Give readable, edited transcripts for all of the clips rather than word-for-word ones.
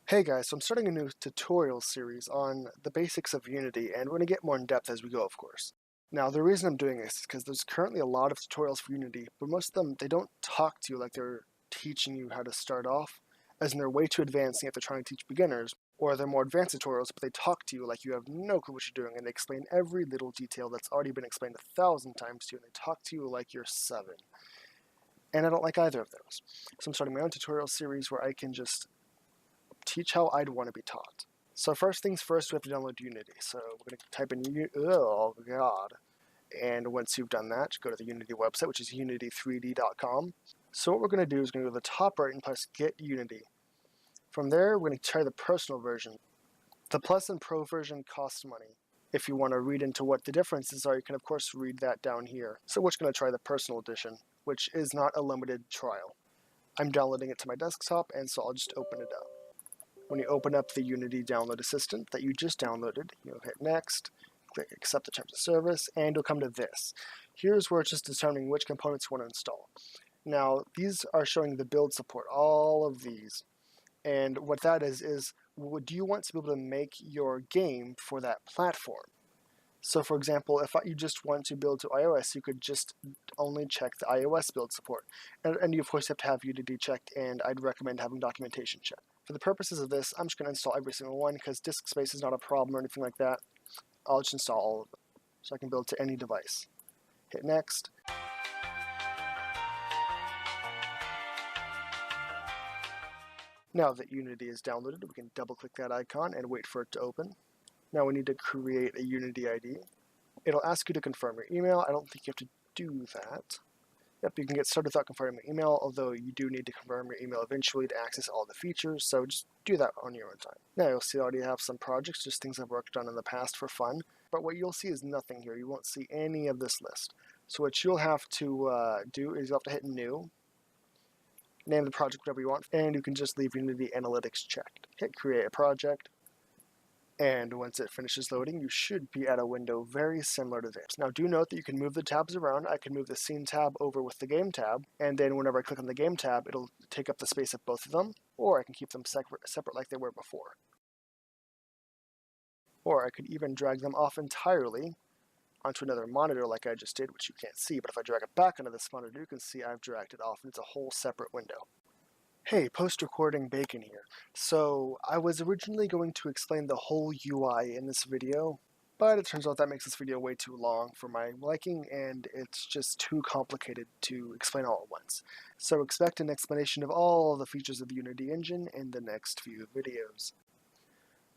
Hey guys, so I'm starting a new tutorial series on the basics of Unity, and we're going to get more in depth as we go, of course. Now, the reason I'm doing this is because there's currently a lot of tutorials for Unity, but most of them, they don't talk to you like they're teaching you how to start off, as in they're way too advanced and you have to try and teach beginners, or they're more advanced tutorials, but they talk to you like you have no clue what you're doing, and they explain every little detail that's already been explained 1,000 times to you, and they talk to you like you're 7. And I don't like either of those. So I'm starting my own tutorial series where I can just teach how I'd want to be taught. So first things first, we have to download Unity. So we're going to type in, oh god. And once you've done that, go to the Unity website, which is unity3d.com. So what we're going to do is going to go to the top right and press Get Unity. From there, we're going to try the personal version. The Plus and Pro version costs money. If you want to read into what the differences are, you can of course read that down here. So we're just going to try the personal edition, which is not a limited trial. I'm downloading it to my desktop, and so I'll just open it up. When you open up the Unity Download Assistant that you just downloaded, you'll hit Next, click Accept the Terms of Service, and you'll come to this. Here's where it's just determining which components you want to install. Now, these are showing the build support, all of these. And what that is do you want to be able to make your game for that platform? So for example, if you just want to build to iOS, you could just only check the iOS build support. And you of course have to have Unity checked, and I'd recommend having documentation checked. For the purposes of this, I'm just going to install every single one because disk space is not a problem or anything like that. I'll just install all of them so I can build to any device. Hit Next. Now that Unity is downloaded, we can double click that icon and wait for it to open. Now we need to create a Unity ID. It'll ask you to confirm your email. I don't think you have to do that. Yep, you can get started without confirming your email, although you do need to confirm your email eventually to access all the features, so just do that on your own time. Now you'll see I already have some projects, just things I've worked on in the past for fun, but what you'll see is nothing here. You won't see any of this list. So what you'll have to do is you'll have to hit New, name the project whatever you want, and you can just leave Unity Analytics checked. Hit Create a Project, and once it finishes loading, you should be at a window very similar to this. Now do note that you can move the tabs around. I can move the Scene tab over with the Game tab, and then whenever I click on the Game tab, it'll take up the space of both of them, or I can keep them separate like they were before. Or I could even drag them off entirely onto another monitor like I just did, which you can't see, but if I drag it back onto this monitor, you can see I've dragged it off, and it's a whole separate window. Hey, post-recording Bacon here. So, I was originally going to explain the whole UI in this video, but it turns out that makes this video way too long for my liking, and it's just too complicated to explain all at once. So expect an explanation of all the features of the Unity engine in the next few videos.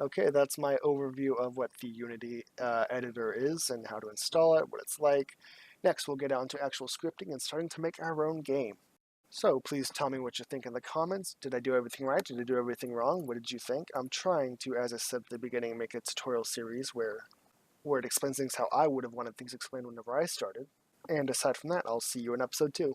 Okay, that's my overview of what the Unity editor is and how to install it, what it's like. Next, we'll get down to actual scripting and starting to make our own game. So please tell me what you think in the comments. Did I do everything right? Did I do everything wrong? What did you think? I'm trying to, as I said at the beginning, make a tutorial series where it explains things how I would have wanted things explained whenever I started. And aside from that, I'll see you in episode 2.